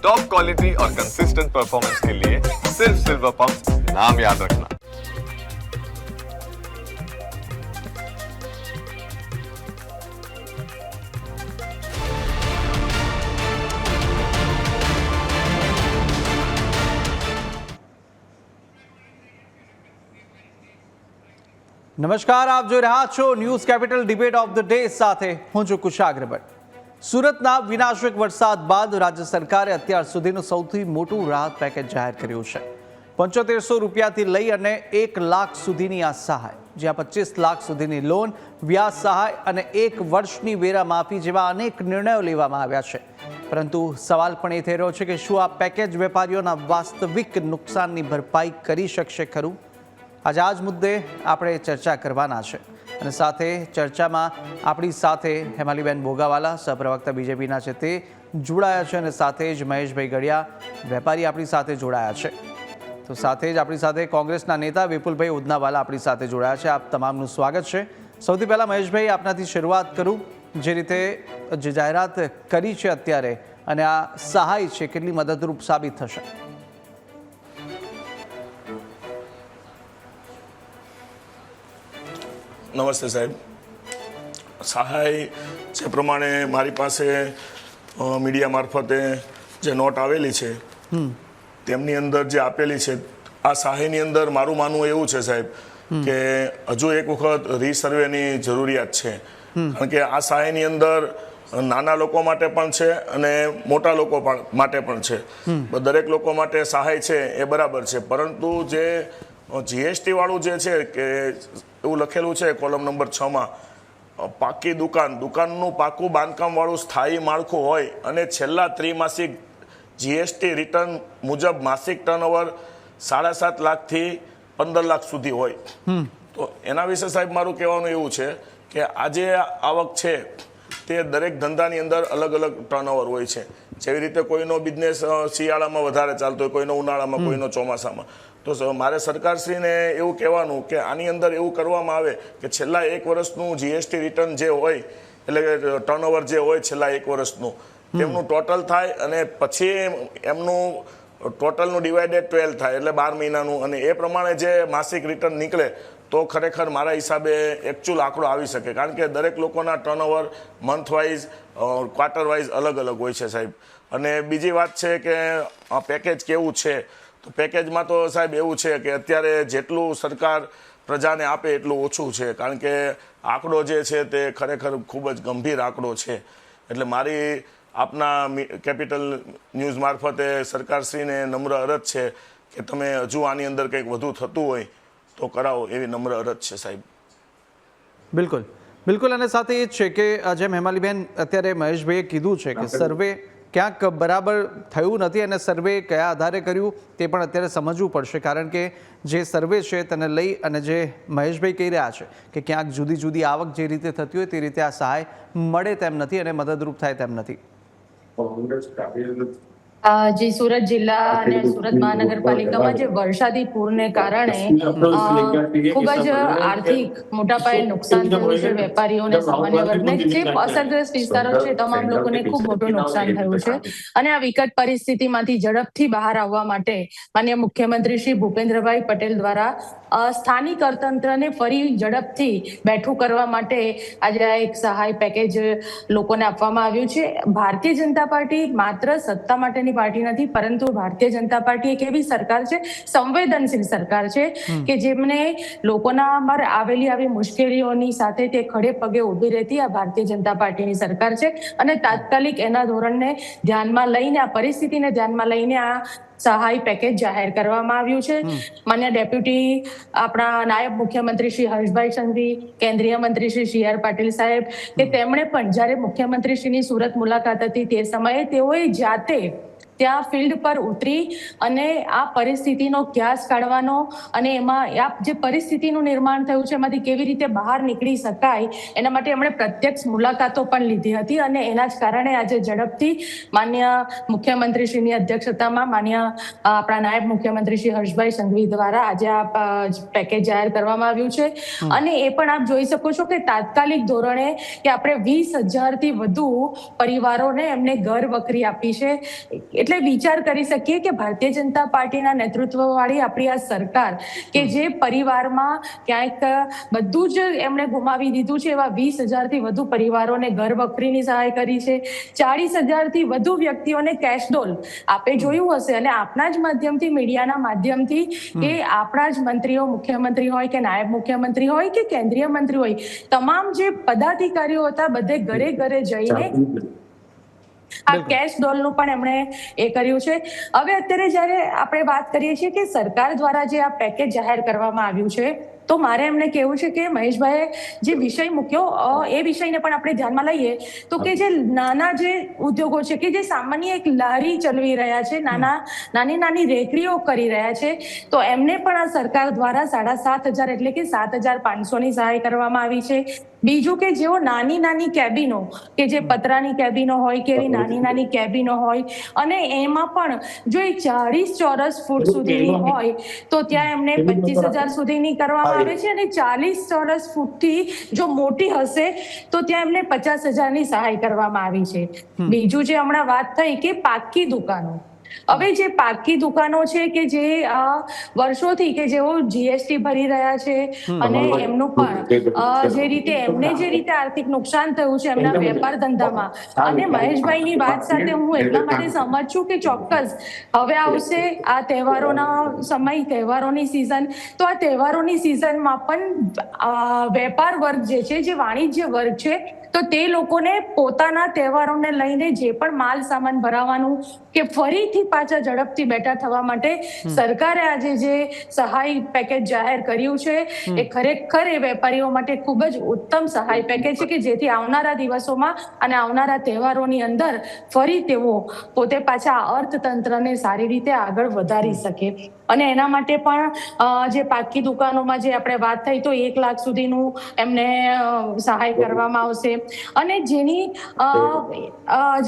Top quality और consistent performance के लिए सिर्फ सिल्वर पंप नाम याद रखना। નમસ્કાર, આપ જોઈ રહ્યા છો news capital debate of the day સાથે હું છું કુશાગ્ર ભટ્ટ। સુરતના વિનાશક વરસાદ બાદ રાજ્ય સરકારે અત્યાર સુધીનું સૌથી મોટું રાહત પેકેજ જાહેર કર્યું છે। 7500 રૂપિયાથી લઈ અને 1 લાખ સુધીની આ સહાય, જ્યાં 25 લાખ સુધીની લોન, વ્યાજ સહાય અને 1 વર્ષની વેરા માફી જેવા અનેક નિર્ણયો લેવામાં આવ્યા છે। પરંતુ સવાલ પણ એ થઈ રહ્યો છે કે શું આ પેકેજ વેપારીઓના વાસ્તવિક નુકસાનની ભરપાઈ કરી શકશે ખરું? આજે આ જ મુદ્દે આપણે ચર્ચા કરવાના છે અને સાથે ચર્ચામાં આપણી સાથે હેમાલીબેન બોગાવાલા, સહપ્રવક્તા બીજેપીના છે, તે જોડાયા છે અને સાથે જ મહેશભાઈ ગડિયા, વેપારી, આપણી સાથે જોડાયા છે। તો સાથે જ આપણી સાથે કોંગ્રેસના નેતા વિપુલભાઈ ઉધનાવાલા આપણી સાથે જોડાયા છે। આપ તમામનું સ્વાગત છે। સૌથી પહેલાં મહેશભાઈ, આપનાથી શરૂઆત કરું। જે રીતે જે જાહેરાત કરી છે અત્યારે અને આ સહાય છે, કેટલી મદદરૂપ સાબિત થશે? નમસ્તે સાહેબ। સહાય જે પ્રમાણે મારી પાસે મીડિયા મારફતે જે નોટ આવેલી છે તેમની અંદર જે આપેલી છે, આ સહાયની અંદર મારું માનવું એવું છે સાહેબ કે હજુ એક વખત રીસર્વેની જરૂરિયાત છે। કારણ કે આ સહાયની અંદર નાના લોકો માટે પણ છે અને મોટા લોકો માટે પણ છે। દરેક લોકો માટે સહાય છે એ બરાબર છે, પરંતુ જે જીએસટી વાળું જે છે કે એવું લખેલું છે કોલમ નંબર 6માં, પાકી દુકાનનું પાકું બાંધકામ વાળું સ્થાયી માળખું હોય અને છેલ્લા ત્રિમાસિક જીએસટી રિટર્ન મુજબ માસિક ટર્નઓવર 7.5 લાખથી 15 લાખ સુધી હોય। તો એના વિશે સાહેબ મારું કહેવાનું એવું છે કે આજે આવક છે તે દરેક ધંધાની અંદર અલગ અલગ ટર્નઓવર હોય છે। જેવી રીતે કોઈનો બિઝનેસ શિયાળામાં વધારે ચાલતો હોય, કોઈનો ઉનાળામાં, કોઈનો ચોમાસામાં। તો મારે સરકારશ્રીને એવું કહેવાનું કે આની અંદર એવું કરવામાં આવે કે છેલ્લા 1 વર્ષનું જીએસટી રિટર્ન જે હોય, એટલે ટર્નઓવર જે હોય છેલ્લા 1 વર્ષનું, તેમનું ટોટલ થાય અને પછી એમનું ટોટલનું ડિવાઇડેડ 12 થાય, એટલે 12 મહિનાનું, અને એ પ્રમાણે જે માસિક રિટર્ન નીકળે તો ખરેખર મારા હિસાબે એકચ્યુઅલ આંકડો આવી શકે। કારણ કે દરેક લોકોના turnover month wise, quarter wise અલગ અલગ હોય છે સાહેબ। અને બીજી વાત છે કે આ પેકેજ કેવું છે, તો પેકેજમાં તો સાહેબ એવું છે કે અત્યારે જેટલું સરકાર પ્રજાને આપે એટલું ઓછું છે। કારણ કે આંકડો જે છે તે ખરેખર ખૂબ જ ગંભીર આંકડો છે। એટલે મારી આપના કેપિટલ ન્યૂઝ મારફતે સરકારશ્રીને નમ્ર અરજ છે કે તમે હજુ આની અંદર કંઈક વધુ થતું હોય તો કરાવો, એવી નમ્ર અરજ છે સાહેબ। બિલકુલ બિલકુલ। અને સાથે એ જ છે કે જેમ હેમાલીબેન અત્યારે મહેશભાઈએ કીધું છે કે સર્વે ક્યાંક બરાબર થયું નથી અને સર્વે કયા આધારે કર્યું તે પણ અત્યારે સમજવું પડશે। કારણ કે જે સર્વે છે તેને લઈ અને જે મહેશભાઈ કહી રહ્યા છે કે ક્યાંક જુદી જુદી આવક જે રીતે થતી હોય તે રીતે આ સહાય મળે તેમ નથી અને મદદરૂપ થાય તેમ નથી। જી, સુરત જિલ્લા અને સુરત મહાનગરપાલિકામાં જે વરસાદી પૂરને કારણે ખૂબ જ આર્થિક મોટા પાયે નુકસાન થયું છે વેપારીઓને, સામાન્ય વર્ગને। જે અસરગ્રસ્ત વિસ્તારો છે તમામ લોકોને ખૂબ મોટું નુકસાન થયું છે અને આ વિકટ પરિસ્થિતિમાંથી ઝડપથી બહાર આવવા માટે માનનીય મુખ્યમંત્રી શ્રી ભૂપેન્દ્રભાઈ પટેલ દ્વારા સ્થાનિક અર્થતંત્રને ફરી ઝડપથી બેઠું કરવા માટે આજે આ એક સહાય પેકેજ લોકોને આપવામાં આવ્યું છે। ભારતીય જનતા પાર્ટી માત્ર સત્તા માટેની પાર્ટી નથી, પરંતુ ભારતીય જનતા પાર્ટી એક એવી સરકાર છે, સંવેદનશીલ સરકાર છે કે જેમને લોકોના પર આવેલી આવી મુશ્કેલીઓની સાથે તે ખડે પગે ઊભી રહેતી આ ભારતીય જનતા પાર્ટીની સરકાર છે। અને તાત્કાલિક એના ધોરણને ધ્યાનમાં લઈને, આ પરિસ્થિતિને ધ્યાનમાં લઈને આ સહાય પેકેજ જાહેર કરવામાં આવ્યું છે। માન્ય ડેપ્યુટી આપણા નાયબ મુખ્યમંત્રી શ્રી હર્ષભાઈ સંઘવી, કેન્દ્રીય મંત્રી શ્રી સી આર પાટીલ સાહેબ, કે તેમણે પણ જ્યારે મુખ્યમંત્રી શ્રીની સુરત મુલાકાત હતી તે સમયે તેઓએ જાતે ત્યાં ફિલ્ડ પર ઉતરી અને આ પરિસ્થિતિનો ક્યાસ કાઢવાનો અને એમાં આ જે પરિસ્થિતિનું નિર્માણ થયું છે એમાંથી કેવી રીતે બહાર નીકળી શકાય એના માટે એમણે પ્રત્યક્ષ મુલાકાતો પણ લીધી હતી। અને એના જ કારણે આજે ઝડપથી માન્ય મુખ્યમંત્રીશ્રીની અધ્યક્ષતામાં માન્ય આપણા નાયબ મુખ્યમંત્રી શ્રી હર્ષભાઈ સંઘવી દ્વારા આજે આ પેકેજ જાહેર કરવામાં આવ્યું છે। અને એ પણ આપ જોઈ શકો છો કે તાત્કાલિક ધોરણે કે આપણે 20,000 થી વધુ પરિવારોને એમને ઘર વખરી આપી છે। એટલે વિચાર કરી શકીએ કે ભારતીય જનતા પાર્ટીના નેતૃત્વવાળી આપણી આ સરકાર કે જે પરિવારમાં ક્યાંક બધું જ એમણે ગુમાવી દીધું છે, એવા 20,000 થી વધુ પરિવારોને ઘર વખરીની સહાય કરી છે, 40,000 થી વધુ વ્યક્તિઓને કેશડોલ આપે જોયું હશે, અને આપના જ માધ્યમથી, મીડિયાના માધ્યમથી કે આપણા જ મંત્રીઓ, મુખ્યમંત્રી હોય કે નાયબ મુખ્યમંત્રી હોય કે કેન્દ્રીય મંત્રી હોય, તમામ જે પદાધિકારીઓ હતા બધે ઘરે ઘરે જઈને આ કેશ ડોલનું પણ એમણે એ કર્યું છે. હવે અત્યારે જ્યારે આપણે વાત કરીએ છીએ કે સરકાર દ્વારા જે આ પેકેજ જાહેર કરવામાં આવ્યું છે, તો મારે એમને કહેવું છે કે મહેશભાઈએ જે વિષય મૂક્યો એ વિષયને પણ આપણે ધ્યાનમાં લઈએ તો કે જે નાના જે ઉદ્યોગો છે કે જે સામાન્ય એક લારી ચલાવી રહ્યા છે, નાની રેકડીઓ કરી રહ્યા છે, તો એમને પણ આ સરકાર દ્વારા 7,500 એટલે કે 7,500ની સહાય કરવામાં આવી છે. બીજું કે જેઓ નાની કેબિનો કે જે પતરાની કેબિનો હોય કે એવી નાની કેબિનો હોય અને એમાં પણ જો એ 40 ચોરસ ફૂટ સુધીની હોય તો ત્યાં એમને 25,000 સુધીની કરવામાં આવે છે, અને 40 ચોરસ ફૂટથી જો મોટી હશે તો ત્યાં એમને 50,000ની સહાય કરવામાં આવી છે. બીજું જે હમણાં વાત થઈ કે પાકી દુકાનો, હવે જે પાકી દુકાનો છે કે જે વર્ષોથી કે જેઓ જીએસટી ભરી રહ્યા છે અને એમનું પણ જે રીતે એમને જે રીતે આર્થિક નુકસાન થયું છે એમના વેપાર ધંધામાં, અને મહેશભાઈની વાત સાથે હું એટલા માટે સહમત છું કે ચોક્કસ હવે આવશે આ તહેવારોના સમય, તહેવારોની સિઝન, તો આ તહેવારોની સિઝનમાં પણ વેપાર વર્ગ જે છે, જે વાણિજ્ય વર્ગ છે, તો તે લોકોને પોતાના તહેવારોને લઈને જે પણ માલ સામાન ભરાવાનું કે ફરીથી પાછા ઝડપથી બેઠા થવા માટે સરકારે આજે જે સહાય પેકેજ જાહેર કર્યું છે એ ખરેખર એ વેપારીઓ માટે ખૂબ જ ઉત્તમ સહાય પેકેજ છે કે જેથી આવનારા દિવસોમાં અને આવનારા તહેવારોની અંદર ફરી તેઓ પોતે પાછા અર્થતંત્રને સારી રીતે આગળ વધારી શકે. અને એના માટે પણ જે પાકી દુકાનોમાં જે આપણે વાત થઈ તો 1 લાખ સુધીનું એમને સહાય કરવામાં આવશે, અને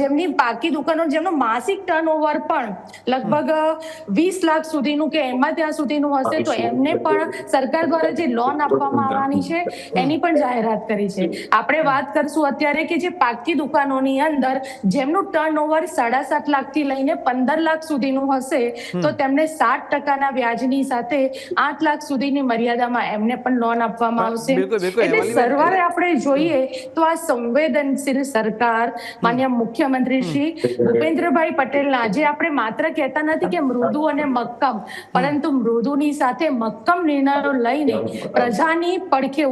જેમની પાકી દુકાનો જેમનો માસિક ટર્નઓવર પણ લગભગ 20 લાખ સુધીનું કે એમાં ત્યાં સુધીનું હશે તો એમને પણ સરકાર દ્વારા જે લોન આપવામાં આવવાની છે એની પણ જાહેરાત કરી છે. આપણે વાત કરશું અત્યારે કે જે પાકી દુકાનોની અંદર જેમનું ટર્નઓવર 7.5 લાખથી લઈને 15 લાખ સુધીનું હશે તો તેમને 7% વ્યાજની સાથે 8 લાખ સુધીની મર્યાદામાં એમને પણ લોન આપવામાં આવશે. એટલે સરવારે આપણે જોઈએ તો આ સંવેદનશીલ સરકાર માન્ય મુખ્યમંત્રી શ્રી ભૂપેન્દ્રભાઈ પટેલના, જે આપણે માત્ર કહેતા નથી કે મૃદુ અને મક્કમ, પરંતુ મૃદુની સાથે મક્કમ નિર્ણયો લઈને પ્રજાની પડખે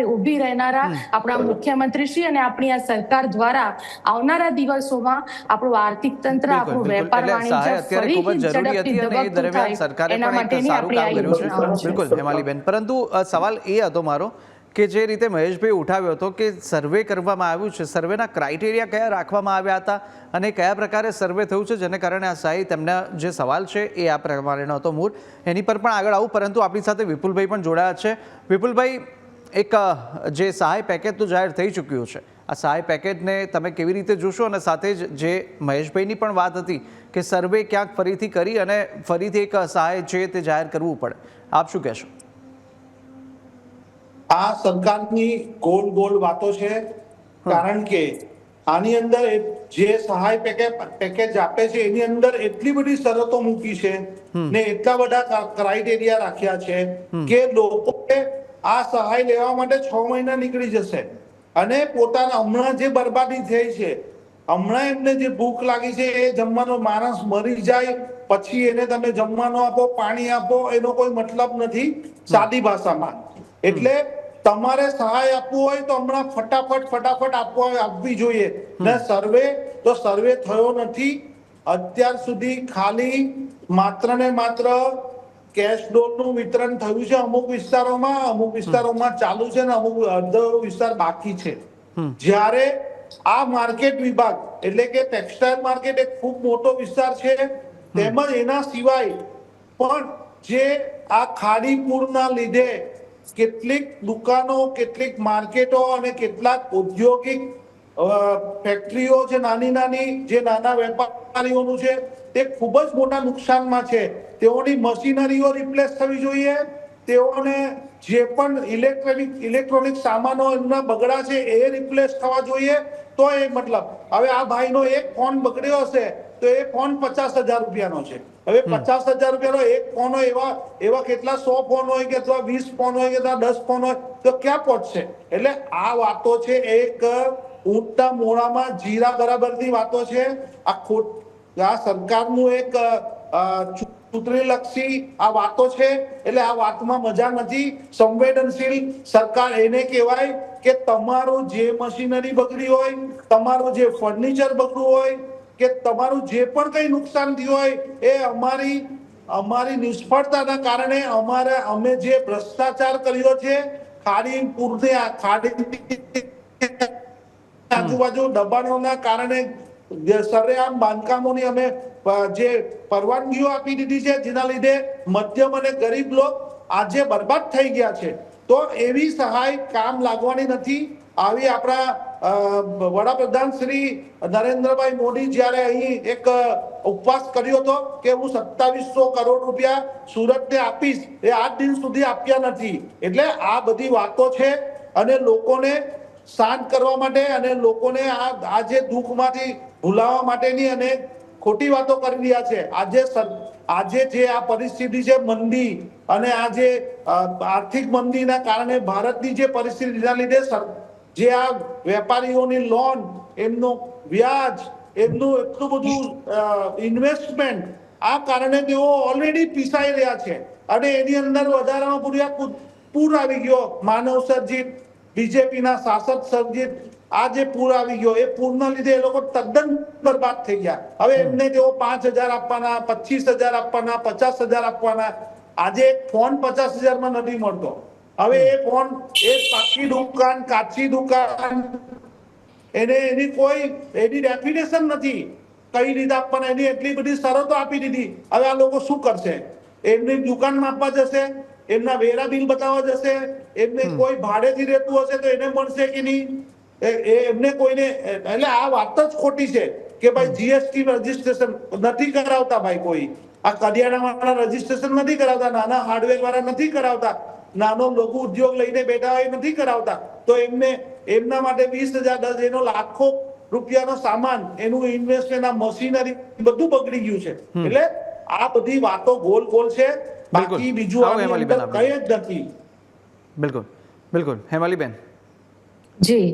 ઊભી રહેનારા આપણા મુખ્યમંત્રી શ્રી અને આપણી આ સરકાર દ્વારા આવનારા દિવસોમાં આપણું આર્થિક તંત્ર, આપણું વેપાર વાણિજ્ય ફરી ઝડપથી ધબકતું થાય એના માટેની આપણી આ યોજનાઓ છે. બિલકુલ હેમાલીબેન, પરંતુ સવાલ એ હતો મારો કે જે રીતે મહેશભાઈ ઉઠાવ્યો હતો કે સર્વે કરવામાં આવ્યું છે, સર્વેના ક્રાઇટેરિયા કયા રાખવામાં આવ્યા હતા અને કયા પ્રકારે સર્વે થયું છે જેને કારણે આ સહાય, તેમના જે સવાલ છે એ આ પ્રમાણેનો હતો મૂળ, એની પર પણ આગળ આવું. પરંતુ આપણી સાથે વિપુલભાઈ પણ જોડાયા છે. વિપુલભાઈ, એક જે સહાય પેકેજ તો જાહેર થઈ ચૂક્યું છે, આ સહાય પેકેજને તમે કેવી રીતે જોશો? અને સાથે જ જે મહેશભાઈની પણ વાત હતી કે સર્વે ક્યાંક ફરીથી કરી અને ફરીથી એક સહાય છે તે જાહેર કરવું પડે, આપ શું કહેશો? આ સરકારની ગોલ વાતો છે, કારણ કે આની અંદર જે સહાય પેકેજ આપે છે એની અંદર એટલી બધી શરતો મૂકી છે ને એટલા બધા ક્રાઇટેરિયા રાખ્યા છે કે લોકોએ આ સહાય લેવા માટે 6 મહિના નીકળી જશે અને પોતાના હમણાં જે બરબાદી થઈ છે, હમણાં એમને જે ભૂખ લાગી છે એ જમવાનો, માણસ મરી જાય પછી એને તમે જમવાનો આપો, પાણી આપો, એનો કોઈ મતલબ નથી સાદી ભાષામાં. એટલે તમારે સહાય આપવું હોય તો હમણાં ફટાફટ આપવી જોઈએ. ને સર્વે થયો નથી અત્યાર સુધી. ખાલી માત્ર ને માત્ર કેશ ડોલનું વિતરણ થયું છે અમુક વિસ્તારોમાં ચાલુ છે ને અમુક અડધો વિસ્તાર બાકી છે. જ્યારે આ માર્કેટ વિભાગ એટલે કે ટેક્સટાઇલ માર્કેટ એક ખૂબ મોટો વિસ્તાર છે, તેમજ એના સિવાય પણ જે આ ખાડી પૂરના લીધે કેટલીક દુકાનો, કેટલીક માર્કેટો અને કેટલાક ઔદ્યોગિક ફેક્ટરીઓ છે, જે નાના વેપારીઓનું છે તે ખૂબ જ મોટા નુકસાનમાં છે. તેઓની મશીનરીઓ રિપ્લેસ થવી જોઈએ, તેઓને જે પણ ઇલેક્ટ્રોનિક સામાનો એમના બગડા છે એ રિપ્લેસ થવા જોઈએ. તો એ મતલબ હવે આ ભાઈનો એક ફોન બગડ્યો હશે તો એ ફોન 50,000 રૂપિયાનો છે. હવે 50,000 રૂપિયાનો એક ફોન હોય, એવા કેટલા 100 ફોન હોય કે અથવા 20 ફોન હોય કે 10 ફોન હોય તો ક્યાં પહોંચશે? એટલે આ વાતો છે એક ઊંટના મોઢામાં જીરા બરાબરની વાતો છે. આ સરકારનું એક ચૂંટણીલક્ષી આ વાતો છે. એટલે આ વાતમાં મજા નથી. સંવેદનશીલ સરકાર એને કહેવાય કે તમારું જે મશીનરી બગડી હોય, તમારું જે ફર્નિચર બગડ્યું હોય કે તમારું જે પણ કઈ નુકસાન થયું હોય એ અમારી નિષ્ફળતાના કારણે અમે જે ભ્રષ્ટાચાર કર્યો છે, આજુબાજુ દબાણોના કારણે સરેઆમ બાંધકામોની અમે જે પરવાનગીઓ આપી દીધી છે, જેના લીધે મધ્યમ અને ગરીબ લોક આજે બરબાદ થઈ ગયા છે. તો એવી સહાય કામ લાગવાની નથી. આવી આપણા વડાપ્રધાન શ્રી નરેન્દ્રભાઈ મોદી જ્યારે અહીં એક ઉપવાસ કર્યો હતો કે હું 2700 કરોડ રૂપિયા સુરતને આપીશ, એ આજ દિન સુધી આપ્યા નથી. એટલે આ બધી વાતો છે અને લોકોને શાંત કરવા માટે અને લોકોને આ જે દુઃખમાંથી ભૂલાવવા માટેની અને ખોટી વાતો કરી રહ્યા છે. આજે જે આ પરિસ્થિતિ છે મંદી અને આ જે આર્થિક મંદીના કારણે ભારતની જે પરિસ્થિતિના લીધે જે આ વેપારીઓની લોન, એમનું વ્યાજ, એમનું એટલું બધું ઇન્વેસ્ટમેન્ટ, આ કારણે તેઓ ઓલરેડી પીસાઈ રહ્યા છે અને એની અંદર વધારામાં પૂર આવી ગયો, માનવ સર્જિત, બીજેપીના શાસક સર્જિત આ જે પૂર આવી ગયો, એ પૂરના લીધે એ લોકો તદ્દન બરબાદ થઈ ગયા. હવે એમને તેઓ 5,000 આપવાના, 25,000 આપવાના, 50,000 આપવાના. આજે એક ફોન 50,000 નથી મળતો. હવે એ ફોન એ પાકી દુકાન, કાચી દુકાન, એની ડેફિનેશન નથી કઈ રીતે આપવાના, એની એટલી બધી શરતો આપી દીધી. હવે આ લોકો શું કરશે? એમની દુકાનમાં આપવા જશે, એમના વેરા બિલ બતાવવા જશે, એમને કોઈ ભાડેથી રહેતું હશે તો એને મળશે કે નહીં, એમને કોઈને. એટલે આ વાત જ ખોટી છે કે ભાઈ જીએસટી રજીસ્ટ્રેશન નથી કરાવતા. ભાઈ કોઈ આ કરિયાણા વાળા રજીસ્ટ્રેશન નથી કરાવતા, નાના હાર્ડવેર વાળા નથી કરાવતા, નાનો લઘુ ઉદ્યોગ લઈને બેઠા હોય નથી કરાવતા. તો એમના માટે 20,000 એનો લાખો રૂપિયાનો સામાન, એનું ઇન્વેસ્ટમેન્ટ, મશીનરી બધું બગડી ગયું છે. એટલે આ બધી વાતો ગોલ છે, બાકી બીજું કઈ જ નથી. બિલકુલ બિલકુલ. હેમાલીબેન. જી,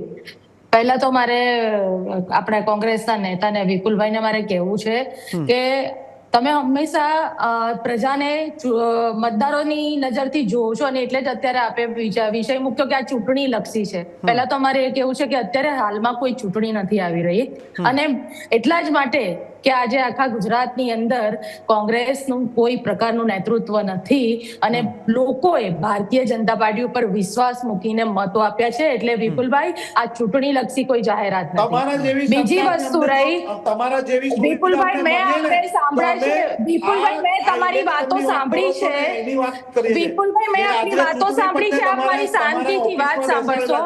પહેલા તો મારે આપણા કોંગ્રેસના નેતાને વિપુલભાઈને મારે કહેવું છે કે તમે હંમેશા પ્રજાને મતદારોની નજરથી જોવો છો અને એટલે જ અત્યારે આપે વિષય મૂક્યો કે આ ચૂંટણી લક્ષી છે. પહેલા તો મારે એ કહેવું છે કે અત્યારે હાલમાં કોઈ ચૂંટણી નથી આવી રહી અને એટલા જ માટે કે આજે આખા ગુજરાતની અંદર કોંગ્રેસનું કોઈ પ્રકારનું નેતૃત્વ નથી અને લોકોએ ભારતીય જનતા પાર્ટી ઉપર વિશ્વાસ મૂકીને મતો આપ્યા છે. એટલે વિપુલભાઈ, આ ચૂંટણી લક્ષી કોઈ જાહેરાત નથી. બીજી વસ્તુ રહી, વિપુલભાઈ મેં આપણે સાંભળ્યા છે, વિપુલભાઈ મેં તમારી વાતો સાંભળી છે, વિપુલભાઈ મેં આપની વાતો સાંભળી છે, આપ મારી શાંતિથી વાત સાંભળશો,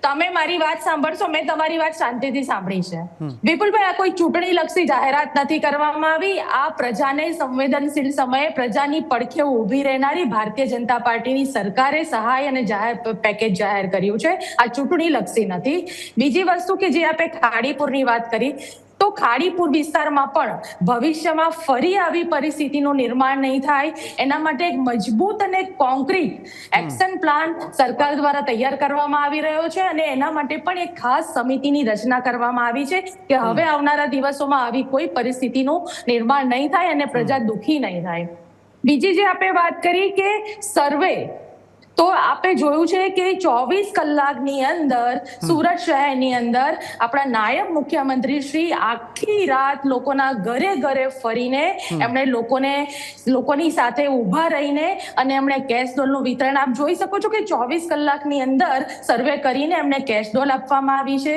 તમે મારી વાત સાંભળશો, મેં તમારી વાત શાંતિથી સાંભળી છે. વિપુલભાઈ, આ કોઈ ચૂંટણી લક્ષી જાહેરાત નથી કરવામાં આવી. આ પ્રજાને સંવેદનશીલ સમયે પ્રજાની પડખે ઊભી રહેનારી ભારતીય જનતા પાર્ટીની સરકારે સહાય અને જાહેર પેકેજ જાહેર કર્યું છે. આ ચૂંટણી લક્ષી નથી. બીજી વસ્તુ કે જે આપણે ખાડીપુરની વાત કરી, તો ખાડીપુર વિસ્તારમાં પણ ભવિષ્યમાં ફરી આવી પરિસ્થિતિનું નિર્માણ નહીં થાય એના માટે એક મજબૂત અને કોન્ક્રીટ એક્શન પ્લાન સરકાર દ્વારા તૈયાર કરવામાં આવી રહ્યો છે અને એના માટે પણ એક ખાસ સમિતિની રચના કરવામાં આવી છે કે હવે આવનારા દિવસોમાં આવી કોઈ પરિસ્થિતિનું નિર્માણ નહીં થાય અને પ્રજા દુઃખી નહીં થાય. બીજી જે આપણે વાત કરી કે સર્વે, તો આપણે જોયું છે કે 24 કલાકની અંદર સુરત શહેરની અંદર આપણા નાયબ મુખ્યમંત્રી શ્રી આખી રાત લોકોના ઘરે ઘરે ફરીને એમણે લોકોની સાથે ઊભા રહીને અને એમણે કેશ ડોલનું વિતરણ, આપ જોઈ શકો છો કે 24 કલાકની અંદર સર્વે કરીને એમને કેશ ડોલ આપવામાં આવી છે.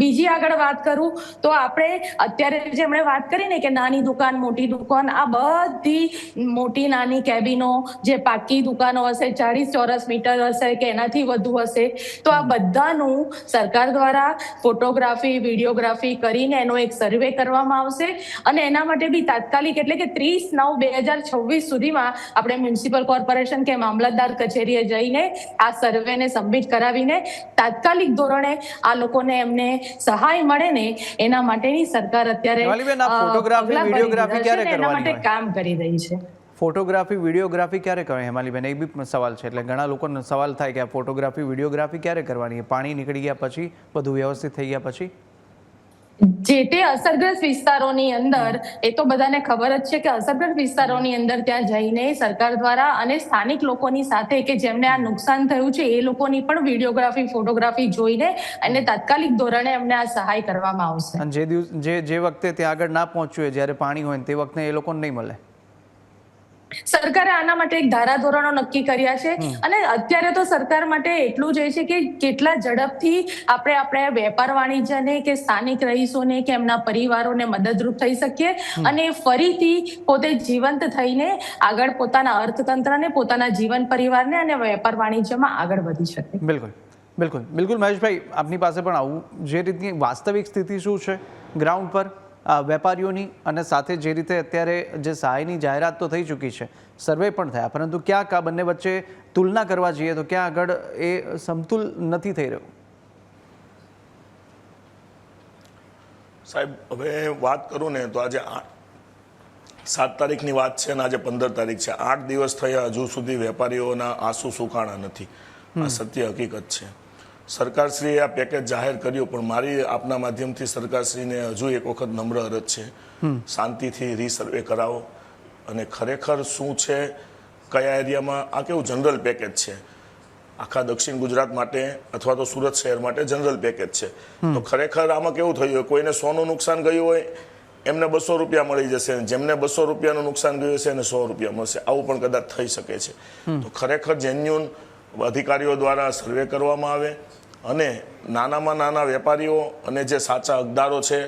બીજી આગળ વાત કરું તો આપણે અત્યારે જે એમણે વાત કરી ને કે નાની દુકાન, મોટી દુકાન, આ બધી મોટી નાની કેબિનો, જે પાકી દુકાનો હશે 40 ચોરસ મીટર હશે કે એનાથી વધુ હશે, તો આ બધાનું સરકાર દ્વારા ફોટોગ્રાફી, વિડીયોગ્રાફી કરીને એનો એક સર્વે કરવામાં આવશે અને એના માટે બી તાત્કાલિક એટલે કે 30/9/2026 સુધીમાં આપણે મ્યુનિસિપલ કોર્પોરેશન કે મામલતદાર કચેરીએ જઈને આ સર્વેને સબમિટ કરાવીને તાત્કાલિક ધોરણે આ લોકોને એમને સહાય મળે ને એના માટેની સરકાર અત્યારે હેમાલીબેન, આ ફોટોગ્રાફી, પગલાં ભરી વિડીયોગ્રાફી રહ્યા છે ક્યારે અને એના કરવાની માટે કામ કરી રહી છે. ફોટોગ્રાફી, વિડીયોગ્રાફી ક્યારે કરવાની હેમાલીબેન? એક બી સવાલ છે, એટલે ઘણા લોકોનો સવાલ થાય કે આ ફોટોગ્રાફી, વિડીયોગ્રાફી ક્યારે કરવાની? પાણી નીકળી ગયા પછી, બધું વ્યવસ્થિત થઈ ગયા પછી? જે તે અસરગ્રસ્ત વિસ્તારોની અંદર, એ તો બધાને ખબર જ છે કે અસરગ્રસ્ત વિસ્તારોની અંદર ત્યાં જઈને સરકાર દ્વારા અને સ્થાનિક લોકોની સાથે કે જેમને આ નુકસાન થયું છે એ લોકોની પણ વિડીયોગ્રાફી, ફોટોગ્રાફી જોઈને અને તાત્કાલિક ધોરણે એમને આ સહાય કરવામાં આવશે. અને જે વખતે ત્યાં આગળ ના પહોંચ્યું હોય, જ્યારે પાણી હોય તે વખતે એ લોકોને નહીં મળે. સરકારે આના માટે એક ધારાધોરણો નક્કી કર્યા છે અને અત્યારે તો સરકાર માટે એટલું જ છે કે કેટલા ઝડપથી આપણે વેપાર વાણિજ્યને કે સ્થાનિક રહીશોને કે એમના પરિવારોને મદદરૂપ થઈ શકીએ અને ફરીથી પોતે જીવંત થઈને આગળ પોતાના અર્થતંત્રને, પોતાના જીવન પરિવારને અને વેપાર વાણિજ્યમાં આગળ વધી શકે. બિલકુલ મહેશભાઈ, આપની પાસે પણ આવું જે રીતની વાસ્તવિક સ્થિતિ શું છે ગ્રાઉન્ડ પર વેપારીઓની, અને સાથે જે રીતે અત્યારે જે સહાયની જાહેરાત તો થઈ ચૂકી છે, સર્વે પણ થયા, પરંતુ ક્યાંક આ બંને વચ્ચે તુલના કરવા જઈએ તો ક્યાં આગળ એ સમતુલ નથી થઈ રહ્યું? સાહેબ, હવે વાત કરું ને તો આજે 7 તારીખની વાત છે અને આજે 15 તારીખ છે. 8 દિવસ થયા, હજુ સુધી વેપારીઓના આંસુ સુકાણા નથી. આ સત્ય હકીકત છે. સરકારશ્રીએ આ પેકેજ જાહેર કર્યું, પણ મારી આપના માધ્યમથી સરકારશ્રીને હજુ એક વખત નમ્ર અરજ છે, શાંતિથી રીસર્વે કરાવો અને ખરેખર શું છે, કયા એરિયામાં, આ કેવું જનરલ પેકેજ છે, આખા દક્ષિણ ગુજરાત માટે અથવા તો સુરત શહેર માટે જનરલ પેકેજ છે. તો ખરેખર આમાં કેવું થયું હોય, કોઈને 100નું નુકસાન ગયું હોય એમને 200 રૂપિયા મળી જશે, જેમને 200 રૂપિયાનું નુકસાન ગયું હશે એને 100 રૂપિયા મળશે. આવું પણ કદાચ થઈ શકે છે. તો ખરેખર જેન્યુન અધિકારીઓ દ્વારા સર્વે કરવામાં આવે અને નાનામાં નાના વેપારીઓ અને જે સાચા હકદારો છે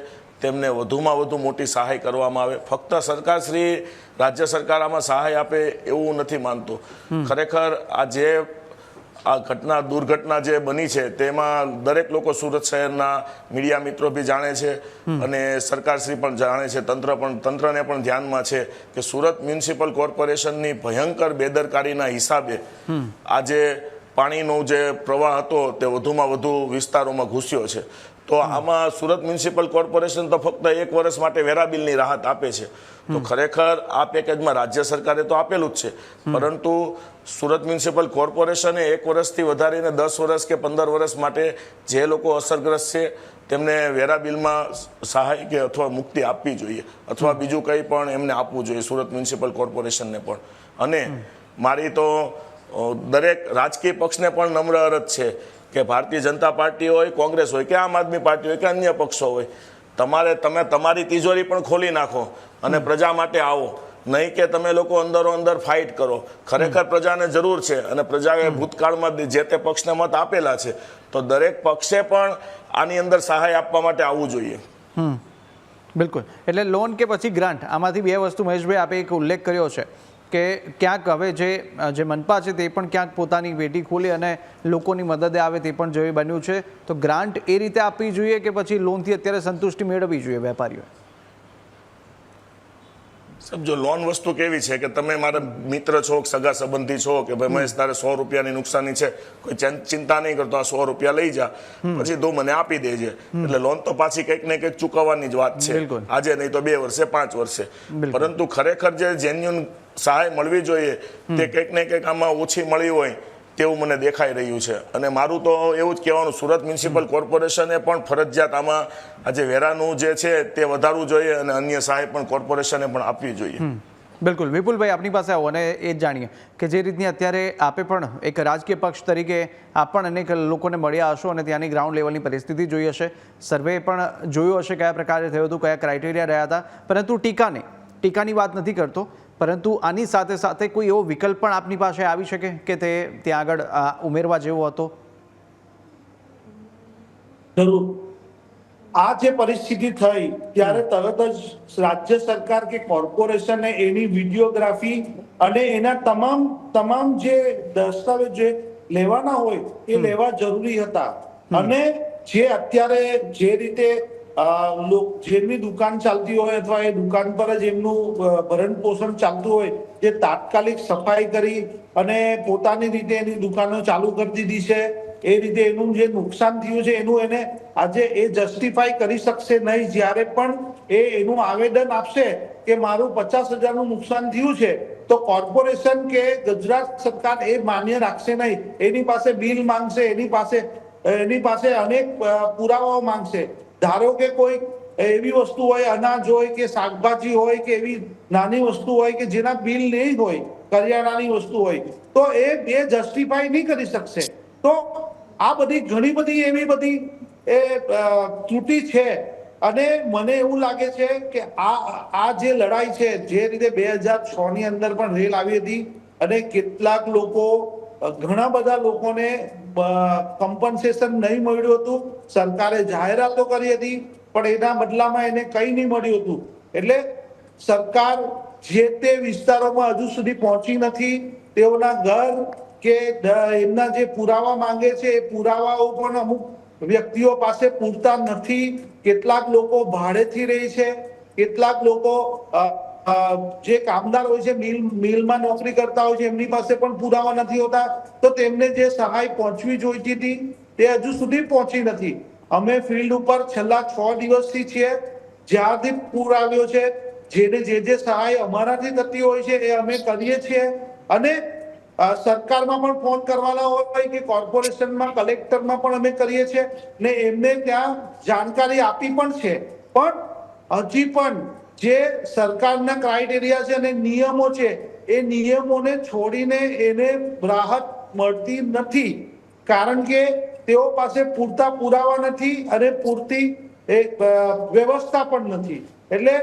તેમને વધુમાં વધુ મોટી સહાય કરવામાં આવે. ફક્ત સરકારશ્રી, રાજ્ય સરકાર આમાં સહાય આપે એવું નથી માનતો. ખરેખર આ દુર્ઘટના જે બની છે તેમાં દરેક લોકો, સુરત શહેરના મીડિયા મિત્રો બી જાણે છે અને સરકારશ્રી પણ જાણે છે, તંત્રને પણ ધ્યાનમાં છે કે સુરત મ્યુનિસિપલ કોર્પોરેશનની ભયંકર બેદરકારીના હિસાબે આજે પાણીનો જે પ્રવાહ હતો તે વધુમાં વધુ વિસ્તારોમાં ઘૂસ્યો છે. તો આમાં સુરત મ્યુનિસિપલ કોર્પોરેશન તો ફક્ત 1 વર્ષ માટે વેરા બિલની રાહત આપે છે. તો ખરેખર આ પેકેજમાં રાજ્ય સરકારે તો આપેલું જ છે, પરંતુ સુરત મ્યુનિસિપલ કોર્પોરેશને 1 વર્ષથી વધારીને 10 વર્ષ કે 15 વર્ષ માટે જે લોકો અસરગ્રસ્ત છે તેમને વેરા બિલમાં સહાય કે અથવા મુક્તિ આપવી જોઈએ, અથવા બીજું કંઈ પણ એમને આપવું જોઈએ, સુરત મ્યુનિસિપલ કોર્પોરેશનને પણ. અને મારી તો દરેક રાજકીય પક્ષને પણ નમ્ર અરજ છે કે ભારતીય જનતા પાર્ટી હોય, કોંગ્રેસ હોય કે આમ આદમી પાર્ટી હોય કે અન્ય પક્ષો હોય, તમે તમારી તિજોરી પણ ખોલી નાખો અને પ્રજા માટે આવો, નહીં કે તમે લોકો અંદરો અંદર ફાઇટ કરો. ખરેખર પ્રજાને જરૂર છે અને પ્રજાએ ભૂતકાળમાં જે તે પક્ષને મત આપેલા છે, તો દરેક પક્ષે પણ આની અંદર સહાય આપવા માટે આવવું જોઈએ. બિલકુલ. એટલે લોન કે પછી ગ્રાન્ટ, આમાંથી બે વસ્તુ મહેશભાઈ આપે એક ઉલ્લેખ કર્યો છે કે ક્યાંક હવે જે મનપા છે તે પણ ક્યાંક પોતાની વેટી ખોલી અને લોકોની મદદે આવે તે પણ જોઈ બન્યું છે. તો ગ્રાન્ટ એ રીતે આપવી જોઈએ કે પછી લોનથી અત્યારે સંતુષ્ટિ મેળવવી જોઈએ વેપારીઓએ? સમજો, લોન વસ્તુ કેવી છે કે તમે મારા મિત્ર છો, સગા સંબંધી છો, કે ભાઈ મહેશ તારે 100 રૂપિયાની નુકસાની છે, કોઈ ચિંતા નહીં કરતો, આ 100 રૂપિયા લઈ જા, પછી તું મને આપી દેજે. એટલે લોન તો પાછી કંઈક ને કંઈક ચૂકવવાની જ વાત છે, આજે નહીં તો 2 વર્ષે 5 વર્ષે. પરંતુ ખરેખર જે જેન્યુન સહાય મળવી જોઈએ તે કંઈક ને કંઈક આમાં ઓછી મળી હોય તેવું મને દેખાઈ રહ્યું છે. અને મારું તો એવું જ કહેવાનું, સુરત મ્યુનિસિપલ કોર્પોરેશને પણ ફરજિયાત આમાં આજે વેરાનું જે છે તે વધારવું જોઈએ અને અન્ય સહાય પણ કોર્પોરેશને પણ આપવી જોઈએ. બિલકુલ. વિપુલભાઈ, આપની પાસે આવો અને એ જ જાણીએ કે જે રીતની અત્યારે આપે પણ એક રાજકીય પક્ષ તરીકે આપ પણ અનેક લોકોને મળ્યા હશો અને ત્યાંની ગ્રાઉન્ડ લેવલની પરિસ્થિતિ જોઈ હશે, સર્વે પણ જોયું હશે કયા પ્રકારે થયું હતું, કયા ક્રાઇટેરિયા રહ્યા હતા, પરંતુ ટીકાની વાત નથી કરતો, પરંતુ આની સાથે સાથે કોઈ એવો વિકલ્પ પણ આપની પાસે આવી શકે કે તે ત્યાં આગળ ઉમેરવા જેવો હતો? જરૂર. આ જે પરિસ્થિતિ થઈ ત્યારે તરત જ રાજ્ય સરકાર કે કોર્પોરેશને એની વિડીયોગ્રાફી અને એના તમામ જે દસ્તાવેજ લેવાના હોય એ લેવા જરૂરી હતા. અને જે અત્યારે જે રીતે જેમની દુકાન ચાલતી હોય અથવા એ દુકાન પર જ એમનું ભરણ પોષણ ચાલતું હોય, જે તાત્કાલિક સફાઈ કરી અને પોતાની રીતે એની દુકાનો ચાલુ કરી દીધી છે, એ રીતે એનું જે નુકસાન થયું છે એનું એને આજે એ જસ્ટિફાઈ કરી શકશે નહીં. જ્યારે પણ એનું આવેદન આપશે કે મારું 50,000 નું નુકસાન થયું છે, તો કોર્પોરેશન કે ગુજરાત સરકાર એ માન્ય રાખશે નહીં. એની પાસે બિલ માંગશે, એની પાસે અનેક પુરાવાઓ માંગશે. ધારો કે કોઈ એવી વસ્તુ હોય, અનાજ હોય કે શાકભાજી હોય કે એવી નાની વસ્તુ હોય કે જેના બિલ નહીં હોય, કરિયાણાની વસ્તુ હોય, તો એ જસ્ટિફાઈ નહીં કરી શકશે. તો આ બધી ઘણી બધી એવી બધી ત્રુટિ છે. અને મને એવું લાગે છે કે આ જે લડાઈ છે, જે રીતે 2006 ની અંદર પણ રેલ આવી હતી અને કેટલાક લોકો, ઘણા બધા લોકોને કમ્પન્સેશન નહીં મળ્યું હતું. સરકારે જાહેરાતો કરી હતી પણ એના બદલામાં એને કંઈ નહીં મળ્યું હતું. એટલે સરકાર જે તે વિસ્તારોમાં હજુ સુધી પહોંચી નથી. તેઓના ઘર કે એમના જે પુરાવા માંગે છે એ પુરાવાઓ પણ અમુક વ્યક્તિઓ પાસે પૂરતા નથી. કેટલાક લોકો ભાડેથી રહે છે, કેટલાક લોકો જે કામદાર હોય છે, મિલમાં નોકરી કરતા હોય છે, એમની પાસે પણ પુરાવા નથી હોતા. તો તેમને જે સહાય પહોંચવી જોઈતી હતી તે હજુ સુધી પહોંચી નથી. અમે ફિલ્ડ ઉપર છેલ્લા 6 દિવસથી છીએ. જ્યારથી પૂર આવ્યો છે, જે સહાય અમારાથી થતી હોય છે એ અમે કરીએ છીએ. અને સરકારમાં પણ ફોન કરવાના હોય કે કોર્પોરેશનમાં, કલેક્ટરમાં પણ અમે કરીએ છીએ ને એમને ત્યાં જાણકારી આપી પણ છે. પણ હજી પણ જે સરકારના ક્રાઇટેરિયા છે અને નિયમો છે, એ નિયમોને છોડીને એને રાહત મળતી નથી. કારણ કે તેઓ પાસે પૂરતા પુરાવા નથી અને પૂરતી વ્યવસ્થા પણ નથી. એટલે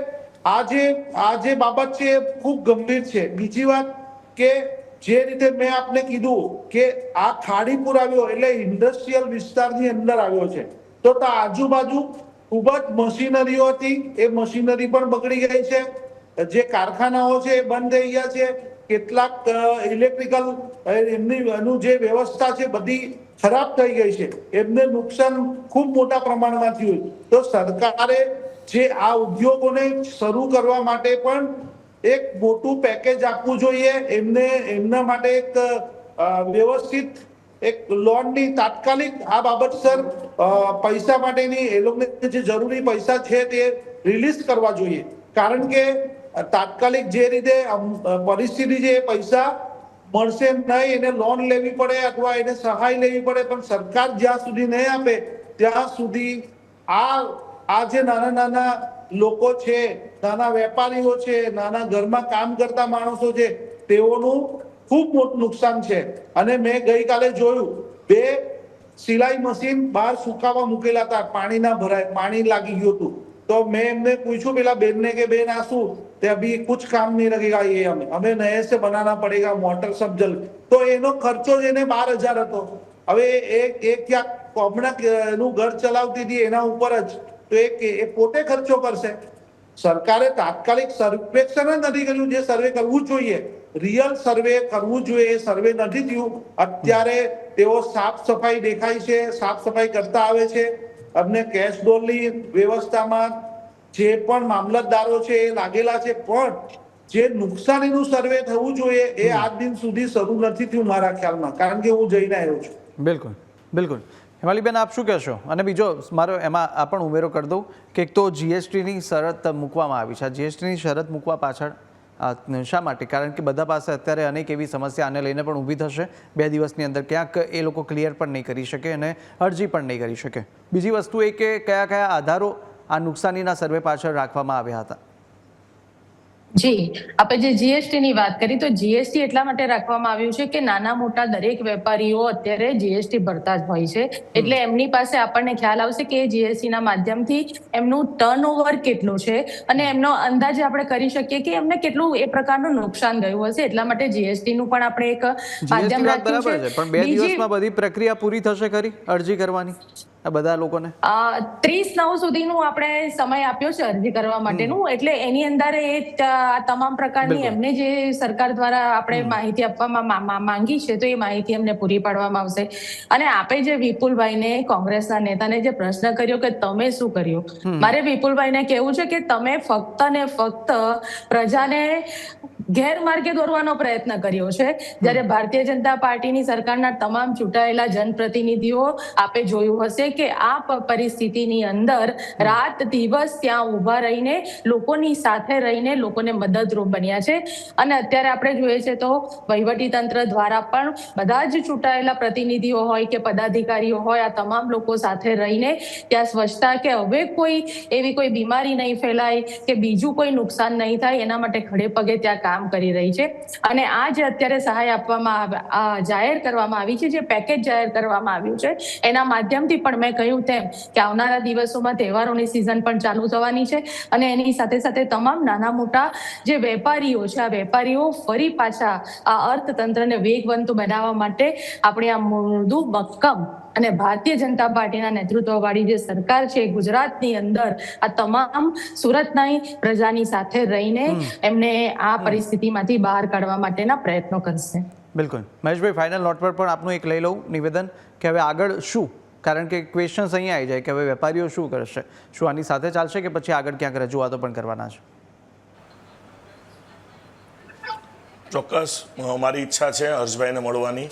આ જે બાબત છે એ ખૂબ ગંભીર છે. બીજી વાત કે જે રીતે મેં આપને કીધું કે આ ખાડીપુર આવ્યો એટલે ઇન્ડસ્ટ્રીયલ વિસ્તારની અંદર આવ્યો છે, તો આજુબાજુ ખૂબ જ મશીનરીઓ હતી, એ મશીનરી પણ બગડી ગઈ છે. જે કારખાનાઓ છે એ બંધ થઈ ગયા છે. કેટલાક ઇલેક્ટ્રિકલ એનું જે વ્યવસ્થા છે બધી ખરાબ થઈ ગઈ છે. એમને નુકસાન ખૂબ મોટા પ્રમાણમાં થયું. તો સરકારે જે આ ઉદ્યોગોને શરૂ કરવા માટે પણ એક મોટું પેકેજ આપવું જોઈએ. એમના માટે એક વ્યવસ્થિત એક લોનની તાત્કાલિક આ બાબતસર પૈસા માટેની એ લોકોને જે જરૂરી પૈસા છે તે રિલીઝ કરવા જોઈએ. કારણ કે તાત્કાલિક જે રીતે પરિસ્થિતિ છે એ પૈસા મળશે નહીં, એને લોન લેવી પડે અથવા એને સહાય લેવી પડે. પણ સરકાર જ્યાં સુધી નહીં આપે ત્યાં સુધી આ જે નાના નાના લોકો છે, નાના વેપારીઓ છે, નાના ઘરમાં કામ કરતા માણસો છે, તેઓનું ખૂબ મોટું નુકસાન છે. અને મેં ગઈકાલે જોયું 2 સિલાઈ મશીન બહાર સુકાવા મૂકેલા હતા, પાણી ના ભરાય, પાણી લાગી ગયું હતું. તો મેં એમને પૂછ્યું પેલા બેનને કે બેન આ શું? તે અભી કુછ કામ નહીં लगेगा, ये हमें नए से बनाना पड़ेगा, मोटर सब जल. તો એનો ખર્ચો જ એને 12,000 હતો. હવે એક ક્યાંક હમણાં એનું ઘર ચલાવતી હતી એના ઉપર જ, તો એ પોતે ખર્ચો કરશે. સરકારે તાત્કાલિક સર્વેક્ષણ જ નથી કર્યું. જે સર્વે કરવું જોઈએ, રિયલ સર્વે કરવું જોઈએ, એ સર્વે નથી થયું. અત્યારે તેઓ સાફ સફાઈ દેખાય છે, સાફ સફાઈ કરતા આવે છે. અમને કેશ ડોલની વ્યવસ્થામાં જે પણ મામલતદારો છે એ લાગેલા છે, પણ જે નુકસાનીનું સર્વે થવું જોઈએ એ આજ દિન સુધી શરૂ નથી થયું મારા ખ્યાલમાં. કારણ કે હું જઈને આવ્યો છું. બિલકુલ બિલકુલ. હેમાલીબેન, આપ શું કહેશો? અને બીજો મારો એમાં આ પણ ઉમેરો કરી દઉં કે એક તો જીએસટીની શરત મૂકવામાં આવી છે. આ જીએસટીની શરત મૂકવા પાછળ શા માટે? કારણ કે બધા પાસે અત્યારે અનેક એવી સમસ્યા આને લઈને પણ ઊભી થશે 2 દિવસની અંદર. ક્યાંક એ લોકો ક્લિયર પણ નહીં કરી શકે અને અરજી પણ નહીં કરી શકે. બીજી વસ્તુ એ કે કયા કયા આધારો આ નુકસાનીના સર્વે પાછળ રાખવામાં આવ્યા હતા? જી, આપણે જે જીએસટી ની વાત કરી, તો જીએસટી એટલા માટે રાખવામાં આવ્યું છે કે નાના મોટા દરેક વેપારીઓ અત્યારે જીએસટી ભરતા જ હોય છે. એટલે એમની પાસે આપણને ખ્યાલ આવશે કે જીએસટી ના માધ્યમથી એમનું ટર્નઓવર કેટલું છે અને એમનો અંદાજે આપણે કરી શકીએ કે એમને કેટલું એ પ્રકારનું નુકસાન ગયું હશે. એટલા માટે જીએસટી નું પણ આપણે એક માધ્યમ રાખ્યું છે. પણ 2 દિવસમાં બધી પ્રક્રિયા પૂરી થશે ખરી અરજી કરવાની? આ બધા લોકોને? 30/9 સુધીનું આપણે સમય આપ્યો છે અરજી કરવા માટેનું, એટલે એની અંદર એ તમામ પ્રકારની એમને જે સરકાર દ્વારા આપણે માહિતી આપવામાં માંગી છે તો એ માહિતી એમને પૂરી પાડવામાં આવશે. અને આપે જે વિપુલભાઈને, કોંગ્રેસના નેતાને જે પ્રશ્ન કર્યો કે તમે શું કર્યું, મારે વિપુલભાઈને કહેવું છે કે તમે ફક્ત ને ફક્ત પ્રજાને ગેરમાર્ગે દોરવાનો પ્રયત્ન કર્યો છે. જ્યારે ભારતીય જનતા પાર્ટીની સરકારના તમામ ચૂંટાયેલા જનપ્રતિનિધિઓ આપે જોયું હશે કે આ પરિસ્થિતિની અંદર રાત દિવસ ત્યાં ઊભા રહીને લોકોની સાથે રહીને લોકોને મદદરૂપ બન્યા છે. અને અત્યારે આપણે જોઈએ છે તો વહીવટી તંત્ર દ્વારા પણ બધા જ ચૂંટાયેલા પ્રતિનિધિઓ હોય કે પદાધિકારીઓ હોય, આ તમામ લોકો સાથે રહીને ત્યાં સ્વચ્છતા કે હવે કોઈ એવી કોઈ બીમારી નહીં ફેલાય કે બીજું કોઈ નુકસાન નહીં થાય એના માટે ખડે પગે ત્યાં કામ કરી રહી છે. અને આ જે અત્યારે સહાય આપવામાં જાહેર કરવામાં આવી છે, જે પેકેજ જાહેર કરવામાં આવ્યું છે, એના માધ્યમથી પણ મેં કહ્યું તેમ કે આવનારા દિવસોમાં તહેવારોની સિઝન પણ ચાલુ થવાની છે અને એની સાથે સાથે તમામ નાના મોટા જે વેપારીઓ છે, આ વેપારીઓ ફરી પાછા આ અર્થતંત્રને વેગવંતુ બનાવવા માટે આપણી આ મૃદુ મક્કમ અને ભારતીય જનતા પાર્ટીના નેતૃત્વવાળી જે સરકાર છે ગુજરાતની અંદર આ તમામ સુરતની પ્રજાની સાથે રહીને એમને આ પરિસ્થિતિમાંથી બહાર કાઢવા માટેના પ્રયત્નો કરશે. બિલકુલ. મહેશભાઈ, ફાઇનલ નોટ પર પણ આપનું એક લઈ લઉં નિવેદન કે હવે આગળ શું, કારણ કે ક્વેશ્ચન્સ અહીંયા આવી જાય કે હવે વેપારીઓ શું કરશે, શું આની સાથે ચાલશે કે પછી આગળ ક્યાંક રજૂઆતો પણ કરવાના છે? ચોક્કસ મારી ઈચ્છા છે હર્ષભાઈને મળવાની,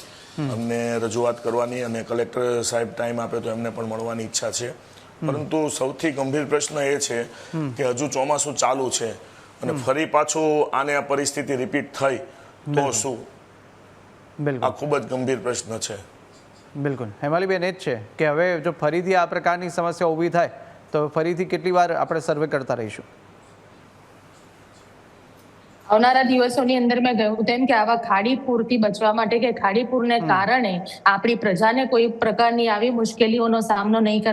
અમને રજૂઆત કરવાની, અને કલેક્ટર સાહેબ ટાઈમ આપે તો એમને પણ મળવાની ઈચ્છા છે. પરંતુ સૌથી ગંભીર પ્રશ્ન એ છે કે હજુ ચોમાસું ચાલુ છે અને ફરી પાછું આને આ પરિસ્થિતિ રિપીટ થઈ તો શું? આ ખૂબ જ ગંભીર પ્રશ્ન છે. બિલકુલ. હેમાલીબેન, એ જ છે કે હવે જો ફરીથી આ પ્રકારની સમસ્યા ઊભી થાય તો ફરીથી કેટલી વાર આપણે સર્વે કરતા રહીશું? આવનારા દિવસોની અંદર મેં કહ્યું તેમ કે આવા ખાડીપૂરથી બચવા માટે કે ખાડીપૂરને કારણે આપણી પ્રજાને કોઈ પ્રકારની આવી મુશ્કેલીઓનો સામનો નહીં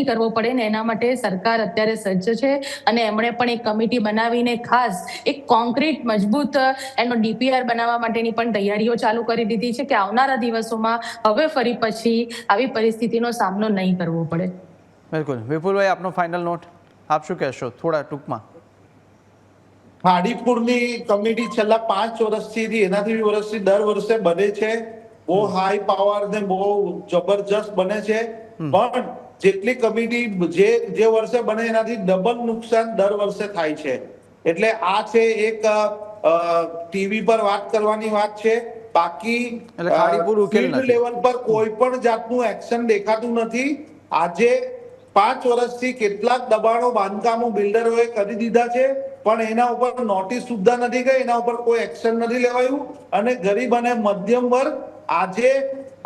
કરવો પડે ને એના માટે સરકાર અત્યારે સજ્જ છે. અને એમણે પણ એક કમિટી બનાવીને ખાસ એક કોન્ક્રીટ મજબૂત એનો DPR બનાવવા માટેની પણ તૈયારીઓ ચાલુ કરી દીધી છે કે આવનારા દિવસોમાં હવે ફરી પછી આવી પરિસ્થિતિનો સામનો નહીં કરવો પડે. બિલકુલ. વિપુલભાઈ, આપનો ફાઇનલ નોટ આપ શું કહેશો થોડા ટૂંકમાં? ખાડીપુરની કમિટી છેલ્લા 5 વર્ષથી એનાથી વર્ષથી દર વર્ષે બને છે. બહુ હાઈ પાવર ને બહુ જબરજસ્ત બને છે, પણ જેટલી કમિટી જે વર્ષે બને એનાથી ડબલ નુકસાન દર વર્ષે થાય છે. એટલે આ છે એક ટીવી પર વાત કરવાની વાત છે. બાકી ફિલ્ડ લેવલ પર કોઈ પણ જાતનું એક્શન દેખાતું નથી. આજે 5 વર્ષથી કેટલાક દબાણો બાંધકામો બિલ્ડરોએ કરી દીધા છે, પણ એના ઉપર નોટિસ સુદ્ધા નથી ગઈ, એના ઉપર કોઈ એક્શન નથી લેવાયું. અને ગરીબ અને મધ્યમ વર્ગ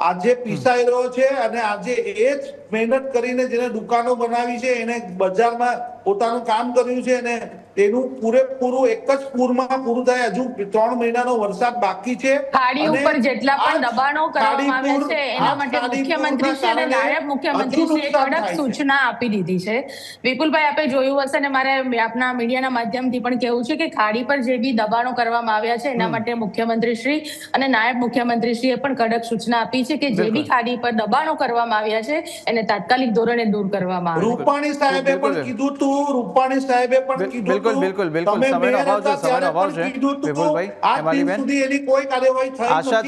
આજે પીસાઈ રહ્યો છે. અને આજે એ જ મહેનત કરીને જેને દુકાનો બનાવી છે, એને બજારમાં પોતાનું કામ કર્યું છે, અને તેનું પૂરેપૂરું એક જ પૂરમાં પૂરું થાય. હજુ 3 મહિનાનો વરસાદ બાકી છે. ખાડી ઉપર જેટલા પણ દબાણો કરવામાં આવ્યા છે એના માટે મુખ્યમંત્રી શ્રી અને નાયબ મુખ્યમંત્રી શ્રીએ કડક સૂચના આપી દીધી છે. વિપુલભાઈ, આપે જોયું હશે ને મારે આપના મીડિયાના માધ્યમથી પણ કહેવું છે કે ખાડી પર જે બી દબાણો કરવામાં આવ્યા છે એના માટે મુખ્યમંત્રી શ્રી અને નાયબ મુખ્યમંત્રી શ્રીએ પણ કડક સૂચના આપી છે કે જે બી ખાડી પર દબાણો કરવામાં આવ્યા છે એને તાત્કાલિક ધોરણે દૂર કરવામાં આવે. રૂપાણી સાહેબે પણ કીધું તું, રૂપાણી સાહેબે પણ કીધું. બિલકુલ. સમયનો અભાવ છે વિપુલભાઈ. આશા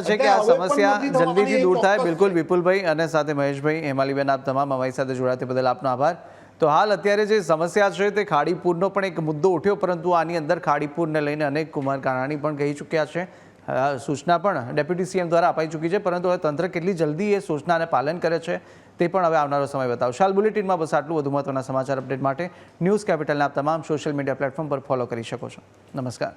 છે કે આ સમસ્યા જલ્દીથી દૂર થાય. બિલકુલ વિપુલભાઈ અને સાથે મહેશભાઈ, હેમાલીબેન, આપ તમામ અમારી સાથે જોડાતી બદલ આપનો આભાર. તો હાલ અત્યારે જે સમસ્યા છે તે ખાડીપુરનો પણ એક મુદ્દો ઉઠ્યો, પરંતુ આની અંદર ખાડીપુરને લઈને અનેક કુમાર કાનાણી પણ કહી ચૂક્યા છે. સૂચના પણ ડેપ્યુટી CM દ્વારા અપાઈ ચૂકી છે, પરંતુ હવે તંત્ર કેટલી જલ્દી એ સૂચનાને પાલન કરે છે તે પણ હવે આવનારો સમય બતાવશે. હાલ બુલેટિનમાં બસ આટલું. વધુ મહત્વના સમાચાર અપડેટ માટે ન્યૂઝ કેપિટલના તમામ સોશિયલ મીડિયા પ્લેટફોર્મ પર ફોલો કરી શકો છો. નમસ્કાર.